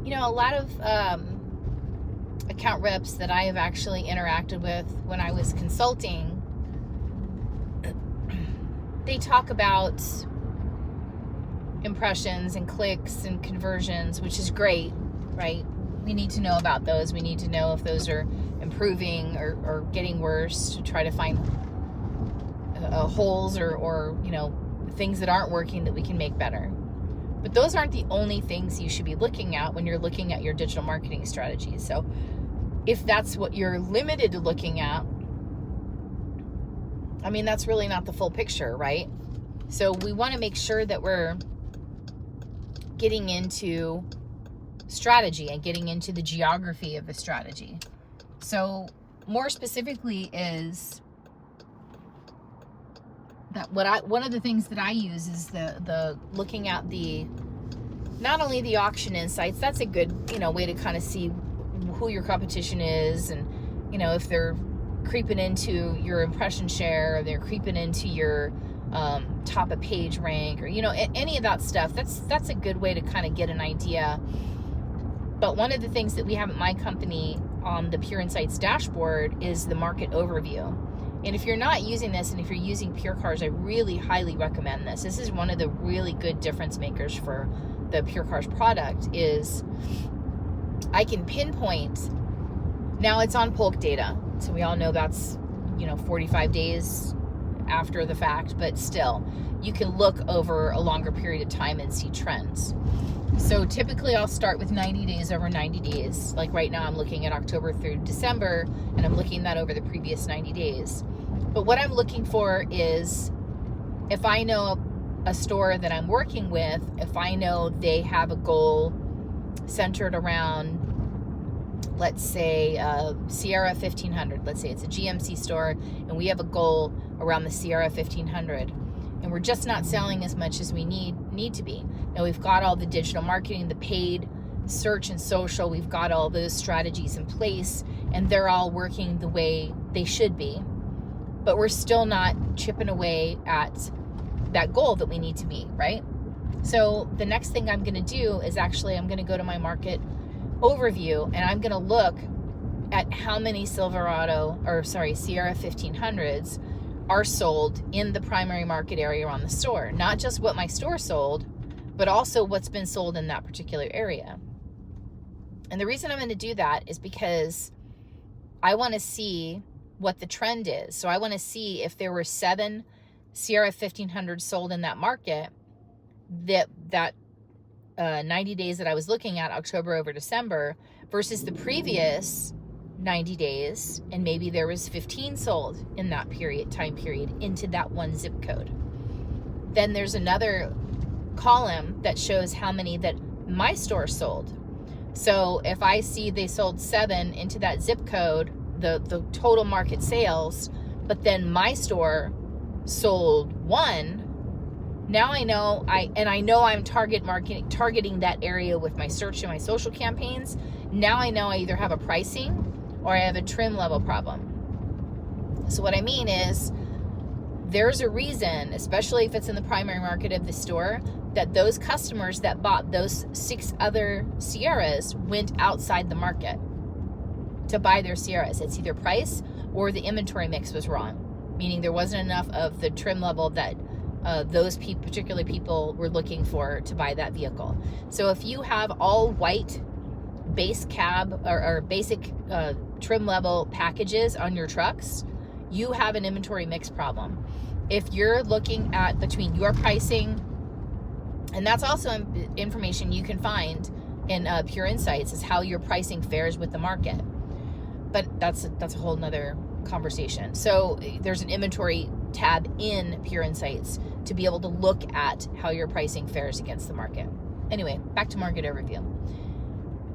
A lot of account reps that I have actually interacted with when I was consulting, they talk about impressions and clicks and conversions, which is great, right? We need to know about those. We need to know if those are improving or getting worse, to try to find holes or things that aren't working that we can make better. But those aren't the only things you should be looking at when you're looking at your digital marketing strategy. So if that's what you're limited to looking at, that's really not the full picture, right? So we want to make sure that we're getting into strategy and getting into the geography of the strategy. So more specifically is that one of the things that I use is the looking at not only the auction insights. That's a good way to kind of see who your competition is, and if they're creeping into your impression share, or they're creeping into your top of page rank, or any of that stuff. That's a good way to kind of get an idea. But one of the things that we have at my company on the Pure Insights dashboard is the market overview. And if you're not using this, and if you're using Pure Cars, I really highly recommend this. This is one of the really good difference makers for the Pure Cars product. Is I can pinpoint. Now it's on Polk data, so we all know that's 45 days after the fact, but still you can look over a longer period of time and see trends. So typically I'll start with 90 days over 90 days. Like right now I'm looking at October through December, and I'm looking that over the previous 90 days. But what I'm looking for is, if I know a store that I'm working with, if I know they have a goal centered around, let's say Sierra 1500, let's say it's a GMC store, and we have a goal around the Sierra 1500, and we're just not selling as much as we need to be. Now we've got all the digital marketing, the paid search and social, we've got all those strategies in place, and they're all working the way they should be, but we're still not chipping away at that goal that we need to meet, right? So the next thing I'm going to do is I'm going to go to my market overview, and I'm going to look at how many Sierra 1500s are sold in the primary market area around the store. Not just what my store sold, but also what's been sold in that particular area. And the reason I'm going to do that is because I want to see what the trend is. So I want to see if there were 7 Sierra 1500s sold in that market, that 90 days that I was looking at, October over December, versus the previous 90 days, and maybe there was 15 sold in that time period into that one zip code. Then there's another column that shows how many that my store sold. So if I see they sold 7 into that zip code, the total market sales, but then my store sold 1, now I know I'm targeting that area with my search and my social campaigns. Now I know I either have a pricing or I have a trim level problem. So what I mean is, there's a reason, especially if it's in the primary market of the store, that those customers that bought those 6 other Sierras went outside the market to buy their Sierras. It's either price or the inventory mix was wrong, meaning there wasn't enough of the trim level that those particular people were looking for to buy that vehicle. So if you have all white base cab or basic trim level packages on your trucks, you have an inventory mix problem. If you're looking at between your pricing, and that's also information you can find in Pure Insights, is how your pricing fares with the market. But that's a whole nother conversation. So there's an inventory tab in Pure Insights to be able to look at how your pricing fares against the market. Anyway, back to market overview.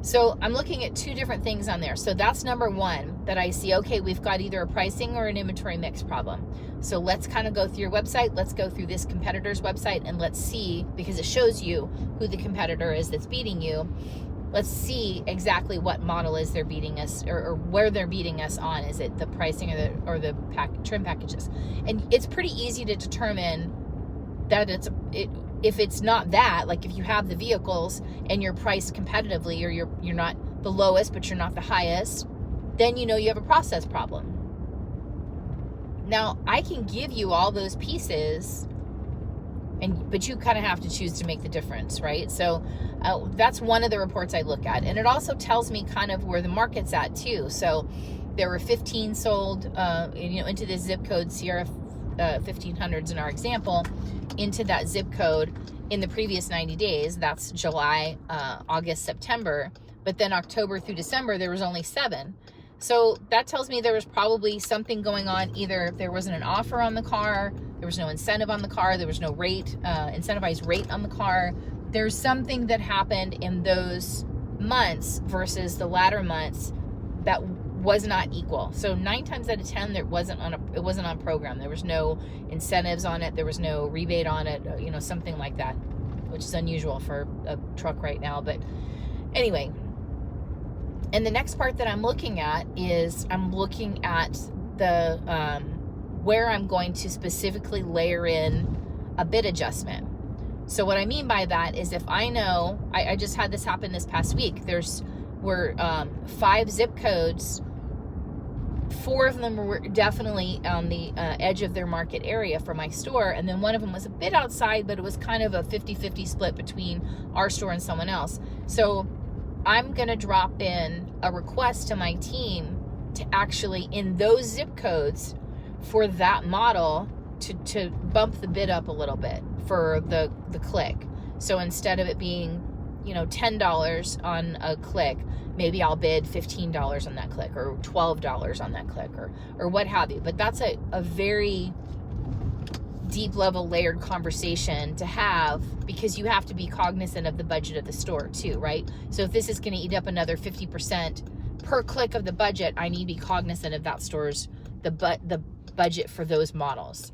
So I'm looking at 2 different things on there. So that's number 1 that I see, okay, we've got either a pricing or an inventory mix problem. So let's kind of go through your website. Let's go through this competitor's website, and let's see, because it shows you who the competitor is that's beating you. Let's see exactly what model is they're beating us, or where they're beating us on. Is it the pricing or the trim packages? And it's pretty easy to determine that if it's not that, like if you have the vehicles and you're priced competitively, or you're not the lowest, but you're not the highest, then you know you have a process problem. Now, I can give you all those pieces, but you kind of have to choose to make the difference, right? So that's one of the reports I look at. And it also tells me kind of where the market's at too. So there were 15 sold, into the zip code Sierra 1500s in our example, into that zip code in the previous 90 days. That's July, August, September. But then October through December, there was only 7. So that tells me there was probably something going on. Either there wasn't an offer on the car, there was no incentive on the car, there was no incentivized rate on the car. There's something that happened in those months versus the latter months that was not equal. So 9 times out of 10, it wasn't on program. There was no incentives on it. There was no rebate on it, something like that, which is unusual for a truck right now. But anyway, and the next part that I'm looking at is I'm looking at the where I'm going to specifically layer in a bid adjustment. So what I mean by that is, if I know, I just had this happen this past week. Were 5 zip codes. 4 of them were definitely on the edge of their market area for my store, and then one of them was a bit outside, but it was kind of a 50-50 split between our store and someone else. So I'm going to drop in a request to my team to actually, in those zip codes for that model, to bump the bid up a little bit for the click. So instead of it being, $10 on a click, maybe I'll bid $15 on that click, or $12 on that click, or what have you. But that's a very deep level layered conversation to have, because you have to be cognizant of the budget of the store too, right? So if this is going to eat up another 50% per click of the budget, I need to be cognizant of that store's the budget for those models.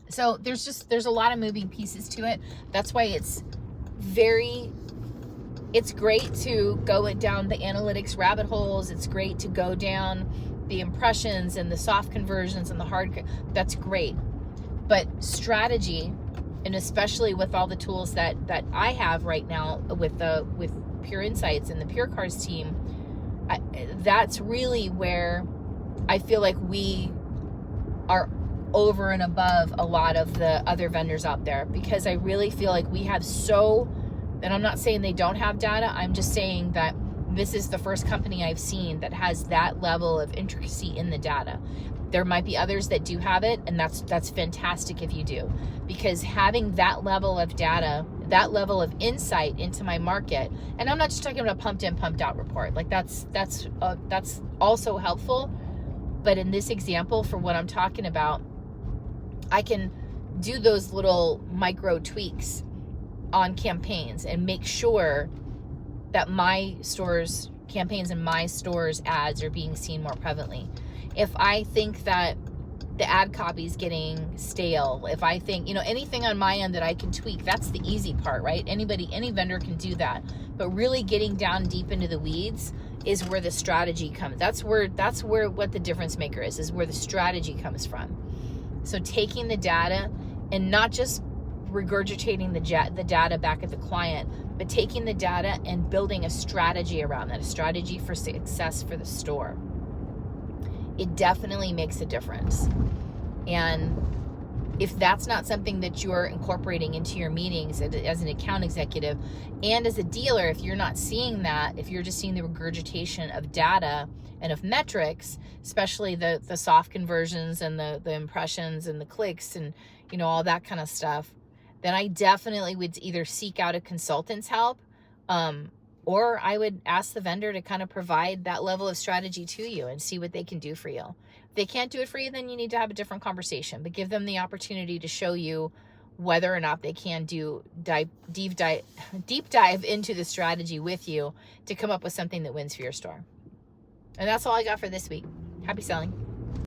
So there's a lot of moving pieces to it. That's why it's great to go down the analytics rabbit holes. It's great to go down the impressions and the soft conversions and the hard. That's great. But strategy, and especially with all the tools that I have right now with Pure Insights and the Pure Cars team, that's really where I feel like we are over and above a lot of the other vendors out there, because I really feel like we have and I'm not saying they don't have data, I'm just saying that this is the first company I've seen that has that level of intricacy in the data. There might be others that do have it, and that's fantastic if you do, because having that level of data, that level of insight into my market, and I'm not just talking about a pumped in, pumped out report. Like that's also helpful, but in this example, for what I'm talking about, I can do those little micro tweaks on campaigns and make sure that my store's campaigns and my store's ads are being seen more prevalently. If I think that the ad copy is getting stale, if I think, anything on my end that I can tweak, that's the easy part, right? Any vendor can do that. But really getting down deep into the weeds is where the strategy comes. That's where what the difference maker is where the strategy comes from. So taking the data and not just regurgitating the data back at the client, but taking the data and building a strategy around that, a strategy for success for the store. It definitely makes a difference. And if that's not something that you're incorporating into your meetings as an account executive and as a dealer, if you're not seeing that, if you're just seeing the regurgitation of data and of metrics, especially the soft conversions and the impressions and the clicks and all that kind of stuff, then I definitely would either seek out a consultant's help, or I would ask the vendor to kind of provide that level of strategy to you and see what they can do for you. If they can't do it for you, then you need to have a different conversation, but give them the opportunity to show you whether or not they can do deep dive into the strategy with you to come up with something that wins for your store. And that's all I got for this week. Happy selling.